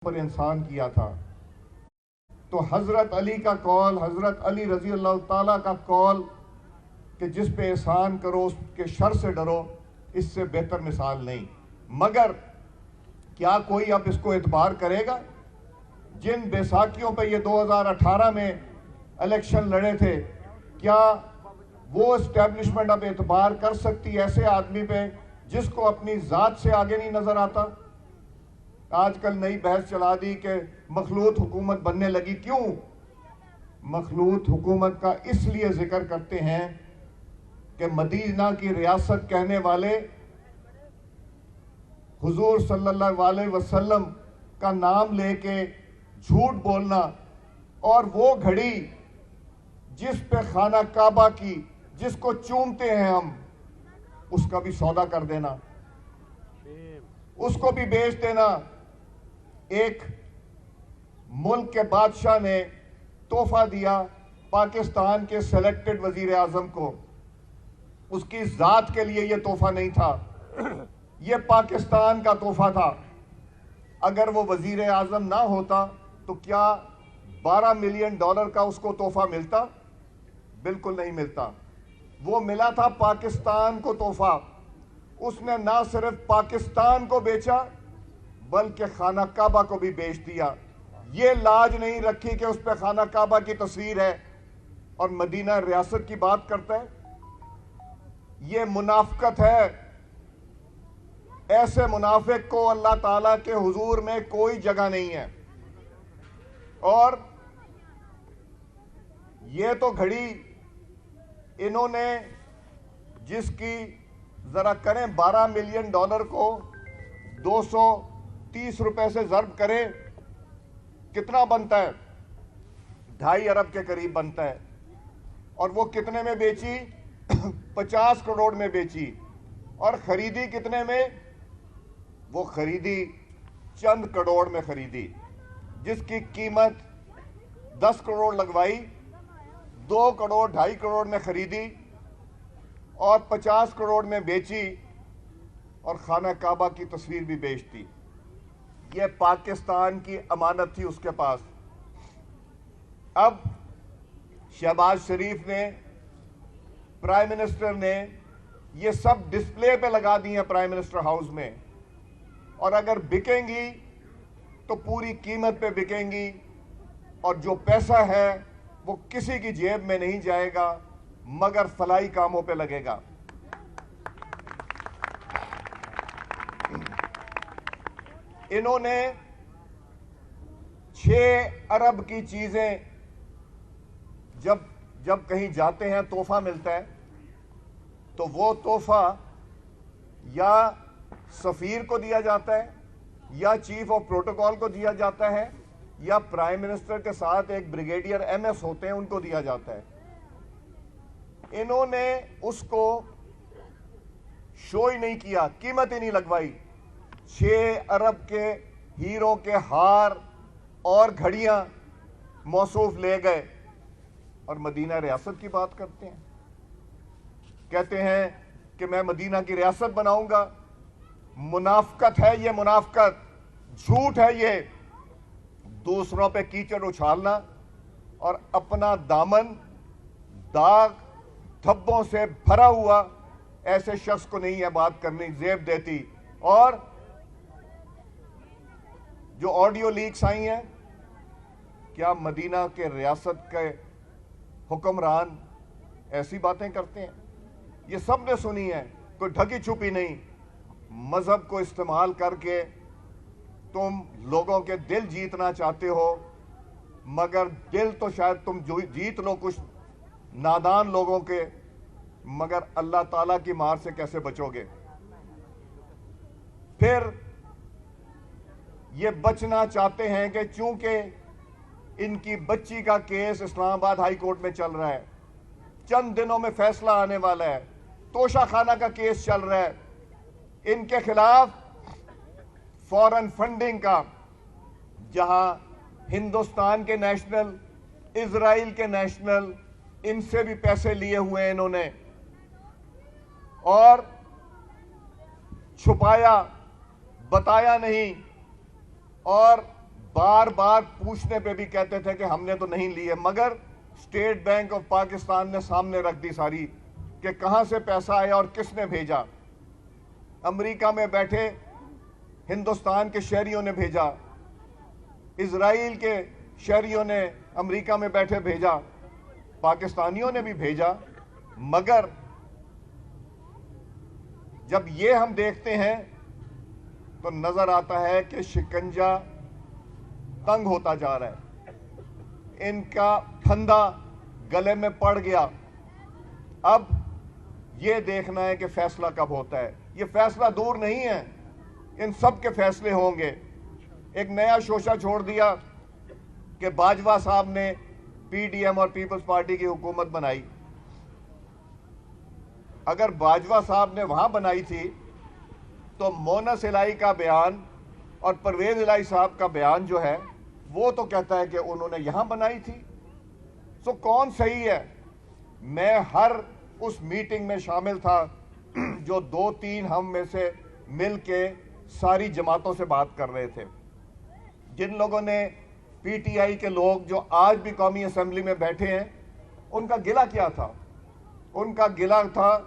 پر انسان کیا تھا. تو حضرت علی کا قول، حضرت علی رضی اللہ تعالیٰ کا قول کہ جس پہ احسان کرو اس کے شر سے ڈرو، اس سے بہتر مثال نہیں. مگر کیا کوئی اب اس کو اعتبار کرے گا؟ جن بیساکھیوں پہ یہ 2018 میں الیکشن لڑے تھے، کیا وہ اسٹیبلشمنٹ اب اعتبار کر سکتی ایسے آدمی پہ جس کو اپنی ذات سے آگے نہیں نظر آتا؟ آج کل نئی بحث چلا دی کہ مخلوط حکومت بننے لگی. کیوں مخلوط حکومت کا اس لیے ذکر کرتے ہیں کہ مدینہ کی ریاست کہنے والے حضور صلی اللہ علیہ وسلم کا نام لے کے جھوٹ بولنا، اور وہ گھڑی جس پہ خانہ کعبہ کی جس کو چومتے ہیں ہم، اس کا بھی سودا کر دینا، اس کو بھی بیچ دینا. ایک ملک کے بادشاہ نے تحفہ دیا پاکستان کے سلیکٹڈ وزیر اعظم کو. اس کی ذات کے لیے یہ تحفہ نہیں تھا، یہ پاکستان کا تحفہ تھا. اگر وہ وزیر اعظم نہ ہوتا تو کیا $12 ملین کا اس کو تحفہ ملتا؟ بالکل نہیں ملتا. وہ ملا تھا پاکستان کو تحفہ. اس نے نہ صرف پاکستان کو بیچا بلکہ خانہ کعبہ کو بھی بیچ دیا. یہ لاج نہیں رکھی کہ اس پہ خانہ کعبہ کی تصویر ہے اور مدینہ ریاست کی بات کرتا ہے. یہ منافقت ہے. ایسے منافق کو اللہ تعالیٰ کے حضور میں کوئی جگہ نہیں ہے. اور یہ تو گھڑی انہوں نے جس کی ذرا کریں $12 ملین کو 230 روپے سے ضرب کرے کتنا بنتا ہے؟ 2.5 ارب کے قریب بنتا ہے. اور وہ کتنے میں بیچی؟ 50 کروڑ میں بیچی. اور خریدی کتنے میں؟ وہ خریدی چند کروڑ میں خریدی. جس کی قیمت 10 کروڑ لگوائی، 2 کروڑ 2.5 کروڑ میں خریدی اور 50 کروڑ میں بیچی، اور خانہ کعبہ کی تصویر بھی بیچتی. یہ پاکستان کی امانت تھی اس کے پاس. اب شہباز شریف نے، پرائم منسٹر نے یہ سب ڈسپلے پہ لگا دی ہیں پرائم منسٹر ہاؤس میں، اور اگر بکیں گی تو پوری قیمت پہ بکیں گی، اور جو پیسہ ہے وہ کسی کی جیب میں نہیں جائے گا مگر فلاحی کاموں پہ لگے گا. انہوں نے 6 ارب کی چیزیں جب کہیں جاتے ہیں تحفہ ملتا ہے تو وہ تحفہ یا سفیر کو دیا جاتا ہے یا چیف آف پروٹوکول کو دیا جاتا ہے یا پرائم منسٹر کے ساتھ ایک بریگیڈیئر ایم ایس ہوتے ہیں ان کو دیا جاتا ہے. انہوں نے اس کو شو ہی نہیں کیا، قیمت ہی نہیں لگوائی. 6 ارب کے ہیروں کے ہار اور گھڑیاں موصوف لے گئے اور مدینہ ریاست کی بات کرتے ہیں. کہتے ہیں کہ میں مدینہ کی ریاست بناؤں گا. منافقت ہے یہ، منافقت، جھوٹ ہے یہ. دوسروں پہ کیچڑ اچھالنا اور اپنا دامن داغ دھبوں سے بھرا ہوا، ایسے شخص کو نہیں ہے بات کرنی زیب دیتی. اور جو آڈیو لیکس آئی ہیں، کیا مدینہ کے ریاست کے حکمران ایسی باتیں کرتے ہیں؟ یہ سب نے سنی ہے، کوئی ڈھکی چھپی نہیں. مذہب کو استعمال کر کے تم لوگوں کے دل جیتنا چاہتے ہو، مگر دل تو شاید تم جیت لو کچھ نادان لوگوں کے، مگر اللہ تعالیٰ کی مار سے کیسے بچو گے؟ پھر یہ بچنا چاہتے ہیں کہ چونکہ ان کی بچی کا کیس اسلام آباد ہائی کورٹ میں چل رہا ہے، چند دنوں میں فیصلہ آنے والا ہے، توشہ خانہ کا کیس چل رہا ہے، ان کے خلاف فورن فنڈنگ کا، جہاں ہندوستان کے نیشنل، اسرائیل کے نیشنل، ان سے بھی پیسے لیے ہوئے ہیں انہوں نے، اور چھپایا، بتایا نہیں، اور بار بار پوچھنے پہ بھی کہتے تھے کہ ہم نے تو نہیں لیے، مگر اسٹیٹ بینک آف پاکستان نے سامنے رکھ دی ساری کہ کہاں سے پیسہ آیا اور کس نے بھیجا۔ امریکہ میں بیٹھے ہندوستان کے شہریوں نے بھیجا، اسرائیل کے شہریوں نے امریکہ میں بیٹھے بھیجا، پاکستانیوں نے بھی بھیجا، مگر جب یہ ہم دیکھتے ہیں تو نظر آتا ہے کہ شکنجہ تنگ ہوتا جا رہا ہے، ان کا پھندا گلے میں پڑ گیا۔ اب یہ دیکھنا ہے کہ فیصلہ کب ہوتا ہے۔ یہ فیصلہ دور نہیں ہے، ان سب کے فیصلے ہوں گے۔ ایک نیا شوشہ چھوڑ دیا کہ باجوہ صاحب نے پی ڈی ایم اور پیپلز پارٹی کی حکومت بنائی۔ اگر باجوہ صاحب نے وہاں بنائی تھی تو مونس الہی کا بیان اور پرویز الہی صاحب کا بیان جو ہے وہ تو کہتا ہے کہ انہوں نے یہاں بنائی تھی۔ سو کون صحیح ہے؟ میں ہر اس میٹنگ میں شامل تھا جو 2-3 ہم میں سے مل کے ساری جماعتوں سے بات کر رہے تھے۔ جن لوگوں نے پی ٹی آئی کے لوگ جو آج بھی قومی اسمبلی میں بیٹھے ہیں، ان کا گلہ کیا تھا؟ ان کا گلہ تھا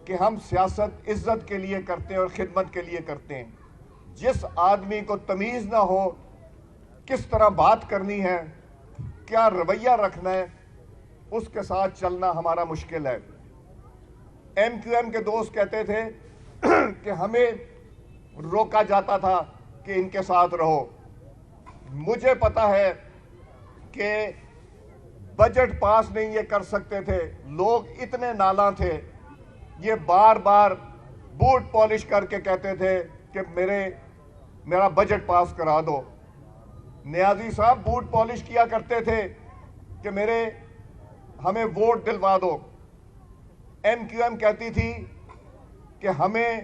کہ ہم سیاست عزت کے لیے کرتے ہیں اور خدمت کے لیے کرتے ہیں۔ جس آدمی کو تمیز نہ ہو کس طرح بات کرنی ہے، کیا رویہ رکھنا ہے، اس کے ساتھ چلنا ہمارا مشکل ہے۔ ایم کیو ایم کے دوست کہتے تھے کہ ہمیں روکا جاتا تھا کہ ان کے ساتھ رہو۔ مجھے پتا ہے کہ بجٹ پاس نہیں یہ کر سکتے تھے، لوگ اتنے نالاں تھے، یہ بار بار بوٹ پالش کر کے کہتے تھے کہ میرا بجٹ پاس کرا دو۔ نیازی صاحب بوٹ پالش کیا کرتے تھے کہ ہمیں ووٹ دلوا دو۔ ایم کیو ایم کہتی تھی کہ ہمیں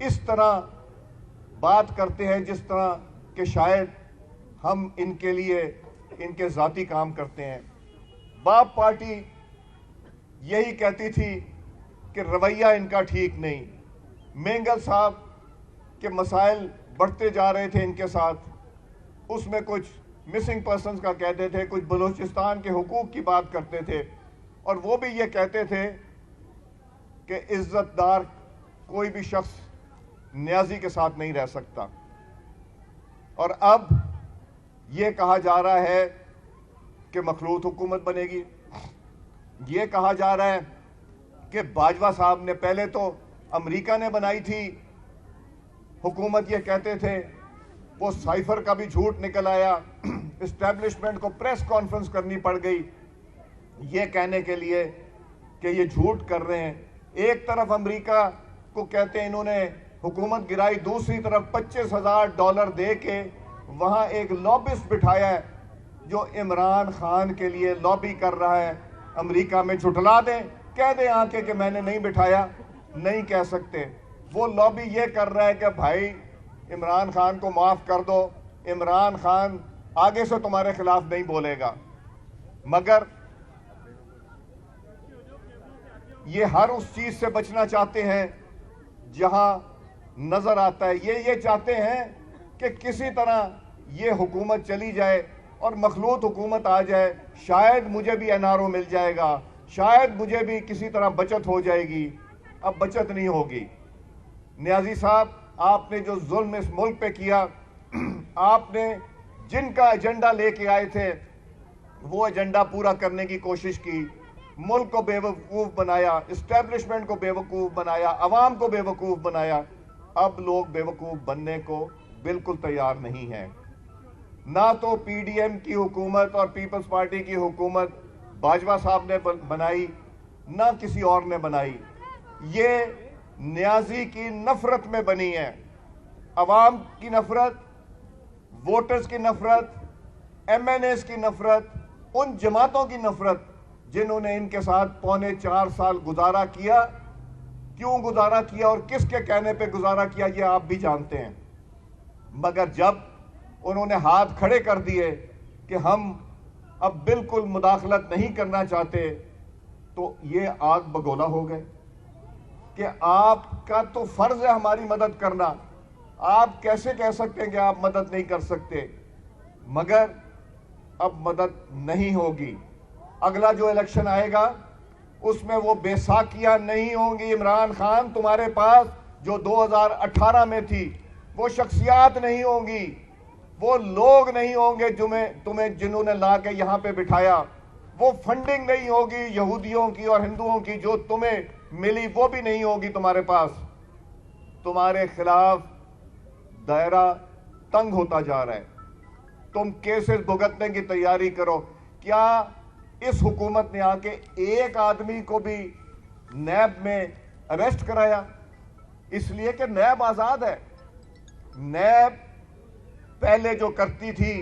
اس طرح بات کرتے ہیں جس طرح کہ شاید ہم ان کے لیے ان کے ذاتی کام کرتے ہیں۔ باپ پارٹی یہی کہتی تھی کہ رویہ ان کا ٹھیک نہیں۔ مینگل صاحب کے مسائل بڑھتے جا رہے تھے ان کے ساتھ، اس میں کچھ مسنگ پرسنز کا کہتے تھے، کچھ بلوچستان کے حقوق کی بات کرتے تھے، اور وہ بھی یہ کہتے تھے کہ عزت دار کوئی بھی شخص نیازی کے ساتھ نہیں رہ سکتا۔ اور اب یہ کہا جا رہا ہے کہ مخلوط حکومت بنے گی، یہ کہا جا رہا ہے کہ باجوہ صاحب نے پہلے تو امریکہ نے بنائی تھی حکومت، یہ کہتے تھے، وہ سائفر کا بھی جھوٹ نکل آیا، اسٹیبلشمنٹ کو پریس کانفرنس کرنی پڑ گئی یہ کہنے کے لیے کہ یہ جھوٹ کر رہے ہیں۔ ایک طرف امریکہ کو کہتے ہیں انہوں نے حکومت گرائی، دوسری طرف $25,000 دے کے وہاں ایک لابسٹ بٹھایا ہے جو عمران خان کے لیے لابی کر رہا ہے۔ امریکہ میں جھٹلا دیں، کہہ دیں آ کے کہ میں نے نہیں بٹھایا، نہیں کہہ سکتے۔ وہ لابی یہ کر رہا ہے کہ بھائی عمران خان کو معاف کر دو، عمران خان آگے سے تمہارے خلاف نہیں بولے گا، مگر یہ ہر اس چیز سے بچنا چاہتے ہیں جہاں نظر آتا ہے یہ چاہتے ہیں کہ کسی طرح یہ حکومت چلی جائے اور مخلوط حکومت آ جائے، شاید مجھے بھی این آر او مل جائے گا، شاید مجھے بھی کسی طرح بچت ہو جائے گی۔ اب بچت نہیں ہوگی۔ نیازی صاحب، آپ نے جو ظلم اس ملک پہ کیا، آپ نے جن کا ایجنڈا لے کے آئے تھے وہ ایجنڈا پورا کرنے کی کوشش کی، ملک کو بے وقوف بنایا، اسٹیبلشمنٹ کو بے وقوف بنایا، عوام کو بے وقوف بنایا۔ اب لوگ بے وقوف بننے کو بالکل تیار نہیں ہیں۔ نہ تو پی ڈی ایم کی حکومت اور پیپلز پارٹی کی حکومت باجوہ صاحب نے بنائی، نہ کسی اور نے بنائی، یہ نیازی کی نفرت میں بنی ہے۔ عوام کی نفرت، ووٹرز کی نفرت، ایم این ایز کی نفرت، ان جماعتوں کی نفرت جنہوں نے ان کے ساتھ 4.25 سال گزارا کیا۔ کیوں گزارا کیا اور کس کے کہنے پہ گزارا کیا یہ آپ بھی جانتے ہیں، مگر جب انہوں نے ہاتھ کھڑے کر دیے کہ ہم اب بالکل مداخلت نہیں کرنا چاہتے تو یہ آگ بگولا ہو گئے کہ آپ کا تو فرض ہے ہماری مدد کرنا، آپ کیسے کہہ سکتے ہیں کہ آپ مدد نہیں کر سکتے؟ مگر اب مدد نہیں ہوگی. اگلا جو الیکشن آئے گا اس میں وہ بیساکھیاں نہیں ہوں گی. عمران خان تمہارے پاس جو 2018 میں تھی وہ شخصیات نہیں ہوں گی, وہ لوگ نہیں ہوں گے تمہیں جنہوں نے لا کے یہاں پہ بٹھایا, وہ فنڈنگ نہیں ہوگی یہودیوں کی اور ہندوؤں کی جو تمہیں ملی وہ بھی نہیں ہوگی تمہارے پاس. تمہارے خلاف دائرہ تنگ ہوتا جا رہا ہے. تم کیسز بھگتنے کی تیاری کرو. کیا اس حکومت نے آ کے ایک آدمی کو بھی نیب میں اریسٹ کرایا؟ اس لیے کہ نیب آزاد ہے. نیب پہلے جو کرتی تھی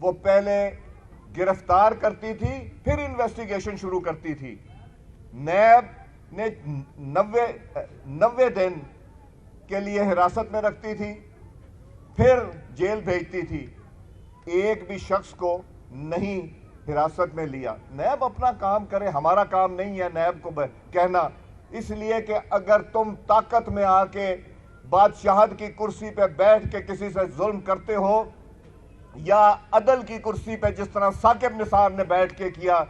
وہ پہلے گرفتار کرتی تھی پھر انویسٹیگیشن شروع کرتی تھی. نیب نے 90 دن کے لیے حراست میں رکھتی تھی پھر جیل بھیجتی تھی. ایک بھی شخص کو نہیں حراست میں لیا. نیب اپنا کام کرے, ہمارا کام نہیں ہے نیب کو کہنا. اس لیے کہ اگر تم طاقت میں آ کے بادشاہت کی کرسی پہ بیٹھ کے کسی سے ظلم کرتے ہو یا عدل کی کرسی پہ جس طرح ثاقب نثار نے بیٹھ کے کیا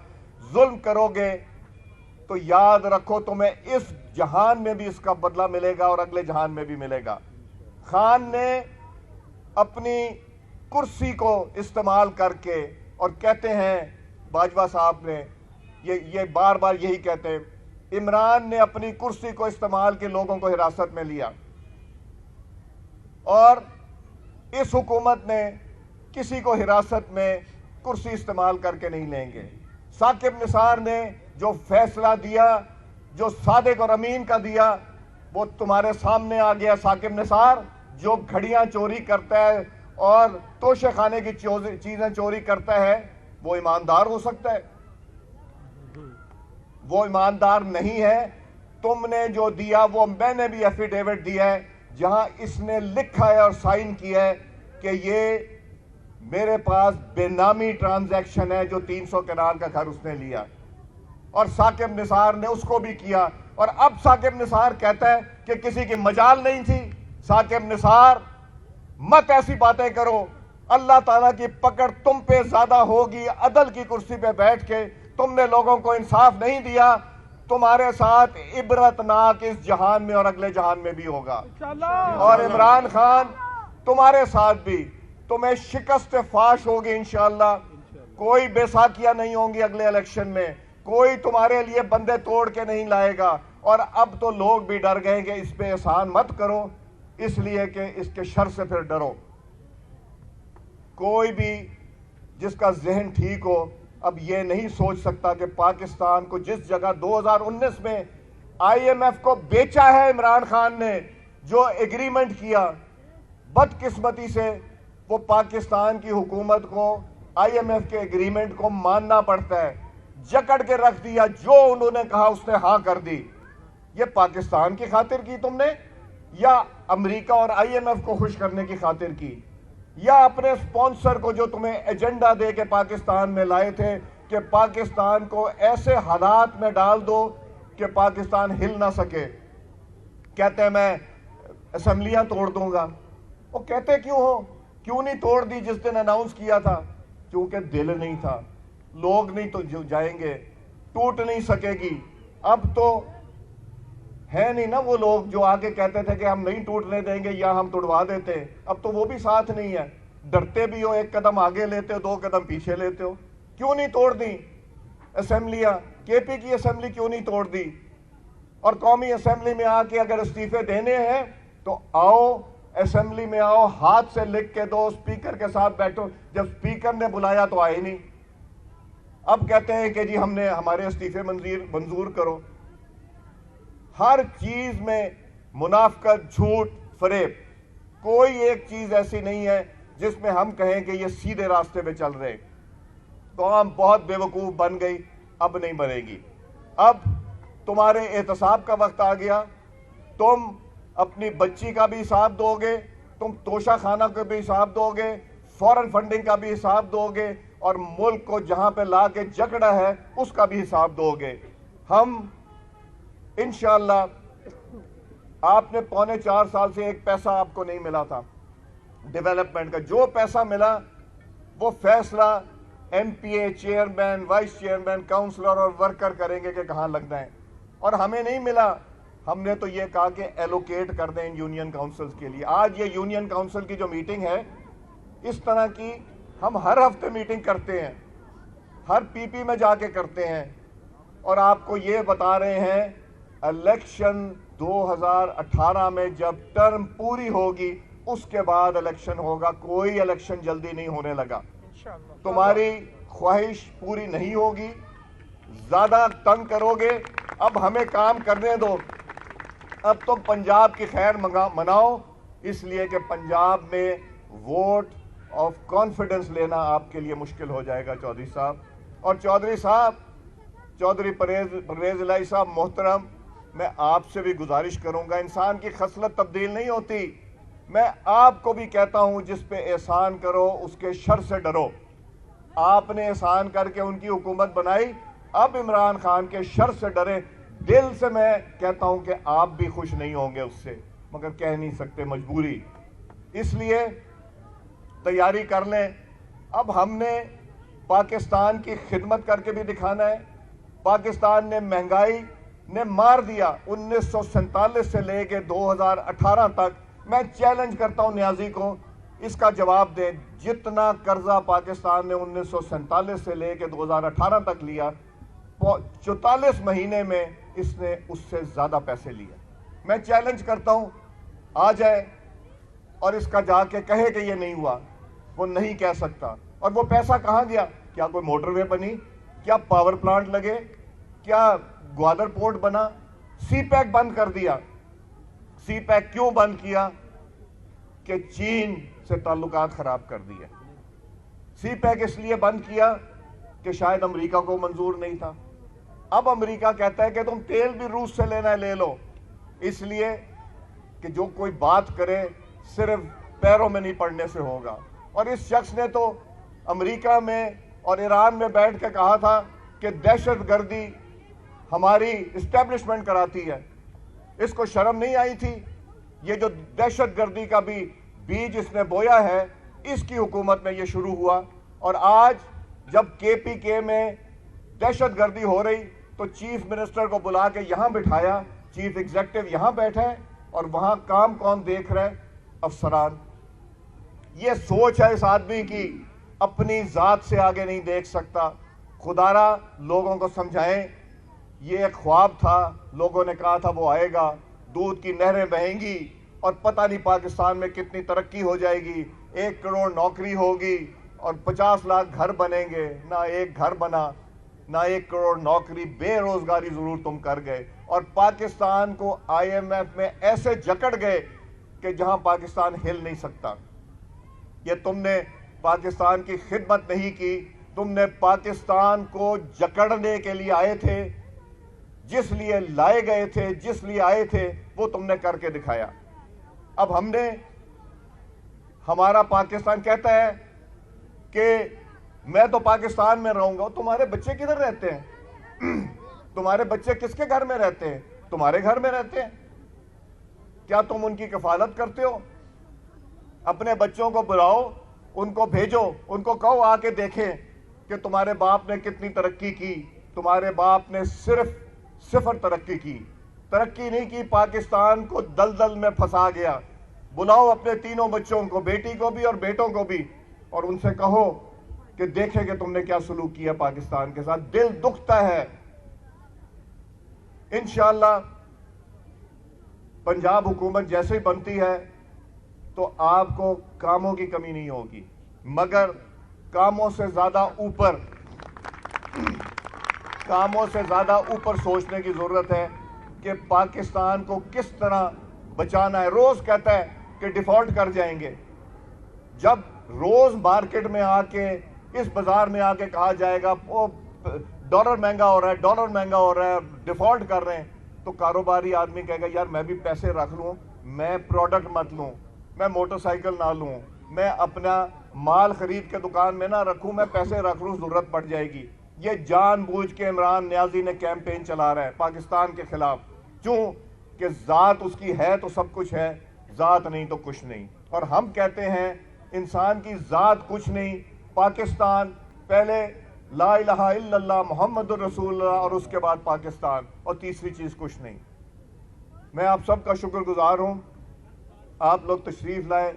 ظلم کرو گے تو یاد رکھو تمہیں اس جہان میں بھی اس کا بدلہ ملے گا اور اگلے جہان میں بھی ملے گا. خان نے اپنی کرسی کو استعمال کر کے, اور کہتے ہیں باجوہ صاحب نے یہ بار بار یہی کہتے ہیں, عمران نے اپنی کرسی کو استعمال کے لوگوں کو حراست میں لیا, اور اس حکومت نے کسی کو حراست میں کرسی استعمال کر کے نہیں لیں گے. ثاقب نثار نے جو فیصلہ دیا, جو صادق اور امین کا دیا, وہ تمہارے سامنے آ گیا. ثاقب نثار جو گھڑیاں چوری کرتا ہے اور توشے خانے کی چیزیں چوری کرتا ہے وہ ایماندار ہو سکتا ہے؟ وہ ایماندار نہیں ہے. تم نے جو دیا وہ میں نے بھی ایفیڈیوٹ دیا ہے جہاں اس نے لکھا ہے اور سائن کیا ہے کہ یہ میرے پاس بے نامی ٹرانزیکشن ہے جو 300 کنال کا گھر اس نے لیا, اور ثاقب نثار نے اس کو بھی کیا. اور اب ثاقب نثار کہتا ہے کہ کسی کی مجال نہیں تھی. ثاقب نثار مت ایسی باتیں کرو, اللہ تعالیٰ کی پکڑ تم پہ زیادہ ہوگی. عدل کی کرسی پہ بیٹھ کے تم نے لوگوں کو انصاف نہیں دیا, تمہارے ساتھ عبرتناک اس جہان میں اور اگلے جہان میں بھی ہوگا. اور عمران خان تمہارے ساتھ بھی تمہیں شکست فاش ہوگی انشاءاللہ. کوئی بیساکھیاں نہیں ہوں گی اگلے الیکشن میں, کوئی تمہارے لیے بندے توڑ کے نہیں لائے گا. اور اب تو لوگ بھی ڈر گئے کہ اس پہ احسان مت کرو, اس لیے کہ اس کے شر سے پھر ڈرو. کوئی بھی جس کا ذہن ٹھیک ہو اب یہ نہیں سوچ سکتا کہ پاکستان کو جس جگہ 2019 میں آئی ایم ایف کو بیچا ہے عمران خان نے, جو ایگریمنٹ کیا, بدقسمتی سے وہ پاکستان کی حکومت کو آئی ایم ایف کے ایگریمنٹ کو ماننا پڑتا ہے. جکڑ کے رکھ دیا, جو انہوں نے کہا اس نے ہاں کر دی. یہ پاکستان کی خاطر کی تم نے, یا امریکہ اور آئی ایم ایف کو خوش کرنے کی خاطر کی, یا اپنے سپانسر کو جو تمہیں ایجنڈا دے کے پاکستان میں لائے تھے کہ پاکستان کو ایسے حالات میں ڈال دو کہ پاکستان ہل نہ سکے. کہتے ہیں میں اسمبلیاں توڑ دوں گا. وہ کہتے کیوں نہیں توڑ دی جس دن اناؤنس کیا تھا؟ کیونکہ دل نہیں تھا. لوگ نہیں تو جائیں گے, ٹوٹ نہیں سکے گی. اب تو ہے نہیں نا وہ لوگ جو آگے کہتے تھے کہ ہم نہیں ٹوٹنے دیں گے یا ہم توڑوا دیتے. اب تو وہ بھی ساتھ نہیں ہے. ڈرتے بھی ہو, ایک قدم آگے لیتے ہو, 2 قدم پیچھے لیتے ہو. کیوں نہیں توڑ دی اسمبلیاں؟ کے پی کی اسمبلی کیوں نہیں توڑ دی؟ اور قومی اسمبلی میں آ کے اگر استعفے دینے ہیں تو آؤ, اسمبلی میں آؤ, ہاتھ سے لکھ کے دو, اسپیکر کے ساتھ بیٹھو. جب اسپیکر نے بلایا تو آئے نہیں. اب کہتے ہیں کہ جی ہم نے ہمارے استعفے منظور کرو. ہر چیز میں منافقت, جھوٹ, فریب. کوئی ایک چیز ایسی نہیں ہے جس میں ہم کہیں کہ یہ سیدھے راستے پہ چل رہے. قوم بہت بے وقوف بن گئی, اب نہیں بنے گی. اب تمہارے احتساب کا وقت آ گیا. تم اپنی بچی کا بھی حساب دو گے, تم توشہ خانہ کا بھی حساب دو گے, فورن فنڈنگ کا بھی حساب دو گے, اور ملک کو جہاں پہ لا کے جکڑا ہے اس کا بھی حساب دو گے. ہم انشاءاللہ, آپ نے 3.25 سال سے ایک پیسہ آپ کو نہیں ملا تھا ڈیولپمنٹ کا. جو پیسہ ملا وہ فیصلہ ایم پی اے چیئرمین، وائس چیئرمین، کاؤنسلر اور ورکر کریں گے کہ کہاں لگنا ہے. اور ہمیں نہیں ملا، ہم نے تو یہ کہا کہ ایلوکیٹ کر دیں یونین کاؤنسلز کے لیے. آج یہ یونین کاؤنسل کی جو میٹنگ ہے، اس طرح کی ہم ہر ہفتے میٹنگ کرتے ہیں، ہر پی پی میں جا کے کرتے ہیں، اور آپ کو یہ بتا رہے ہیں الیکشن 2018 میں جب ٹرم پوری ہوگی اس کے بعد الیکشن ہوگا. کوئی الیکشن جلدی نہیں ہونے لگا. تمہاری خواہش پوری نہیں ہوگی، زیادہ تنگ کرو گے. اب ہمیں کام کرنے دو. اب تو پنجاب کی خیر مناؤ، اس لیے کہ پنجاب میں ووٹ آف کانفیڈنس لینا آپ کے لیے مشکل ہو جائے گا چودھری صاحب. اور چودھری صاحب، چودھری پرویز الہی صاحب محترم، میں آپ سے بھی گزارش کروں گا، انسان کی خصلت تبدیل نہیں ہوتی. میں آپ کو بھی کہتا ہوں، جس پہ احسان کرو اس کے شر سے ڈرو. آپ نے احسان کر کے ان کی حکومت بنائی، اب عمران خان کے شر سے ڈرے. دل سے میں کہتا ہوں کہ آپ بھی خوش نہیں ہوں گے اس سے، مگر کہہ نہیں سکتے، مجبوری. اس لیے تیاری کر لیں. اب ہم نے پاکستان کی خدمت کر کے بھی دکھانا ہے. پاکستان نے مہنگائی نے مار دیا 1947 سے لے کے 2018 تک. میں چیلنج کرتا ہوں نیازی کو، اس کا جواب دیں. جتنا قرضہ پاکستان نے 1947 سے لے کے 2018 تک لیا، 44 مہینے میں اس نے اس سے زیادہ پیسے لیے. میں چیلنج کرتا ہوں، آ جائے اور اس کا جا کے کہے کہ یہ نہیں ہوا. وہ نہیں کہہ سکتا. اور وہ پیسہ کہاں گیا؟ کیا کوئی موٹر وے بنی؟ کیا پاور پلانٹ لگے؟ کیا گوادر پورٹ بنا؟ سی پیک بند کر دیا. سی پیک کیوں بند کیا؟ کہ چین سے تعلقات خراب کر دیے. سی پیک اس لیے بند کیا کہ شاید امریکہ کو منظور نہیں تھا. اب امریکہ کہتا ہے کہ تم تیل بھی روس سے لینا ہے لے لو، اس لیے کہ جو کوئی بات کرے صرف پیروں میں نہیں پڑنے سے ہوگا. اور اس شخص نے تو امریکہ میں اور ایران میں بیٹھ کے کہا تھا کہ دہشت گردی ہماری اسٹیبلشمنٹ کراتی ہے. اس کو شرم نہیں آئی تھی؟ یہ جو دہشت گردی کا بھی بیج اس نے بویا ہے، اس کی حکومت میں یہ شروع ہوا. اور آج جب کے پی کے میں دہشت گردی ہو رہی تو چیف منسٹر کو بلا کے یہاں بٹھایا، چیف ایگزیکٹو یہاں بیٹھے اور وہاں کام کون دیکھ رہے؟ افسران. یہ سوچ ہے اس آدمی کی، اپنی ذات سے آگے نہیں دیکھ سکتا. خدارا لوگوں کو سمجھائیں، یہ ایک خواب تھا. لوگوں نے کہا تھا وہ آئے گا، دودھ کی نہریں بہیں گی اور پتہ نہیں پاکستان میں کتنی ترقی ہو جائے گی، 1 کروڑ نوکری ہوگی اور 50 لاکھ گھر بنیں گے. نہ ایک گھر بنا، نہ 1 کروڑ نوکری. بے روزگاری ضرور تم کر گئے اور پاکستان کو آئی ایم ایف میں ایسے جکڑ گئے کہ جہاں پاکستان ہل نہیں سکتا. یہ تم نے پاکستان کی خدمت نہیں کی، تم نے پاکستان کو جکڑنے کے لیے آئے تھے. جس لیے لائے گئے تھے، جس لیے آئے تھے، وہ تم نے کر کے دکھایا. اب ہم نے، ہمارا پاکستان کہتا ہے کہ میں تو پاکستان میں رہوں گا. تمہارے بچے کدھر رہتے ہیں؟ تمہارے بچے کس کے گھر میں رہتے ہیں؟ تمہارے گھر میں رہتے ہیں. کیا تم ان کی کفالت کرتے ہو؟ اپنے بچوں کو بلاؤ، ان کو بھیجو، ان کو کہو آ کے دیکھیں کہ تمہارے باپ نے کتنی ترقی کی. تمہارے باپ نے صرف 0 ترقی کی، ترقی نہیں کی، پاکستان کو دلدل میں پھنسا گیا. بلاؤ اپنے تینوں بچوں کو، بیٹی کو بھی اور بیٹوں کو بھی، اور ان سے کہو کہ دیکھیں کہ تم نے کیا سلوک کیا پاکستان کے ساتھ. دل دکھتا ہے. انشاءاللہ پنجاب حکومت جیسے ہی بنتی ہے تو آپ کو کاموں کی کمی نہیں ہوگی، مگر کاموں سے زیادہ اوپر سوچنے کی ضرورت ہے کہ پاکستان کو کس طرح بچانا ہے. روز کہتا ہے کہ ڈیفالٹ کر جائیں گے. جب روز مارکیٹ میں آ کے، اس بازار میں آ کے کہا جائے گا وہ ڈالر مہنگا ہو رہا ہے، ڈالر مہنگا ہو رہا ہے، ڈیفالٹ کر رہے ہیں، تو کاروباری آدمی کہے گا یار میں بھی پیسے رکھ لوں، میں پروڈکٹ مت لوں، میں موٹر سائیکل نہ لوں، میں اپنا مال خرید کے دکان میں نہ رکھوں، میں پیسے رکھ لوں، ضرورت پڑ جائے گی. یہ جان بوجھ کے عمران نیازی نے کیمپین چلا رہا ہے پاکستان کے خلاف. کیوں؟ کہ ذات اس کی ہے تو سب کچھ ہے، ذات نہیں تو کچھ نہیں. اور ہم کہتے ہیں انسان کی ذات کچھ نہیں، پاکستان پہلے لا الہ الا اللہ محمد الرسول اللہ اور اس کے بعد پاکستان، اور تیسری چیز کچھ نہیں۔ میں آپ سب کا شکر گزار ہوں، آپ لوگ تشریف لائے۔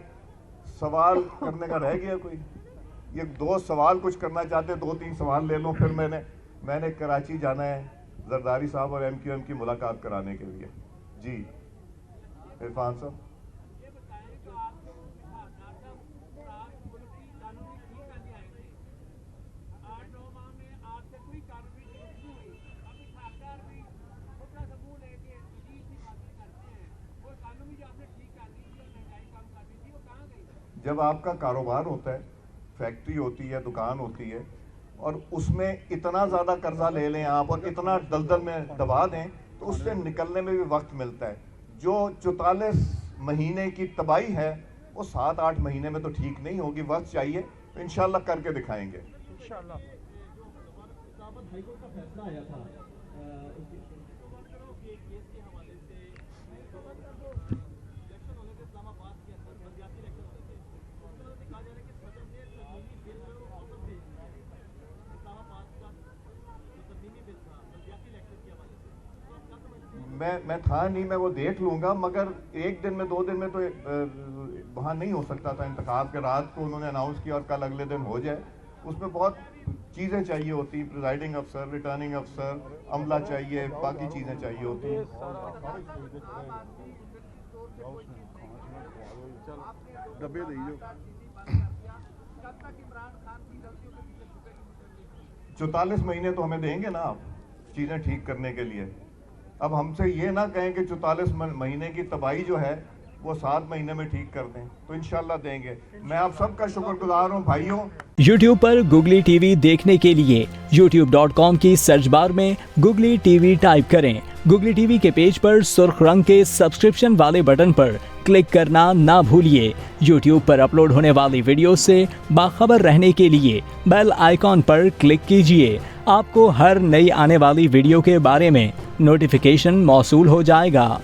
سوال کرنے کا رہ گیا کوئی؟ یہ 2 سوال کچھ کرنا چاہتے، 2-3 سوال لے لوں، پھر میں نے کراچی جانا ہے زرداری صاحب اور MQM کی ملاقات کرانے کے لیے۔ جی عرفان صاحب، جب آپ کا کاروبار ہوتا ہے، فیکٹری ہوتی ہے، دکان ہوتی ہے، اور اس میں اتنا زیادہ قرضہ لے لیں آپ اور اتنا دلدل میں دبا دیں تو اس سے نکلنے میں بھی وقت ملتا ہے۔ جو 44 مہینے کی تباہی ہے وہ 7-8 مہینے میں تو ٹھیک نہیں ہوگی، وقت چاہیے، تو انشاءاللہ کر کے دکھائیں گے۔ انشاءاللہ میں تھا نہیں، میں وہ دیکھ لوں گا، مگر 1 دن میں 2 دن میں تو وہاں نہیں ہو سکتا تھا انتخاب کے۔ رات کو انہوں نے اناؤنس کیا اور کل اگلے دن ہو جائے۔ اس میں بہت چیزیں چاہیے ہوتی، پریزائڈنگ افسر، ریٹرننگ افسر، عملہ چاہیے، باقی چیزیں چاہیے ہوتی ہیں۔ ڈبے دے 44 مہینے تو ہمیں دیں گے نا آپ چیزیں ٹھیک کرنے کے لیے۔ اب ہم سے یہ نہ کہیں کہ 44 مہینے کی تباہی جو ہے وہ 7 مہینے میں ٹھیک کر دیں، تو انشاءاللہ دیں گے۔ میں آپ سب کا شکر گزار ہوں بھائیوں۔ YouTube پر گوگلی ٹی وی دیکھنے کے لیے youtube.com کی سرچ بار میں گوگلی ٹی وی ٹائپ کریں۔ گوگلی ٹی وی کے پیج پر سرخ رنگ کے سبسکرپشن والے بٹن پر کلک کرنا نہ بھولیے۔ YouTube پر اپلوڈ ہونے والی ویڈیو سے باخبر رہنے کے لیے بیل آئیکن پر کلک کیجیے۔ آپ کو ہر نئی آنے والی ویڈیو کے بارے میں نوٹیفیکیشن موصول ہو جائے گا۔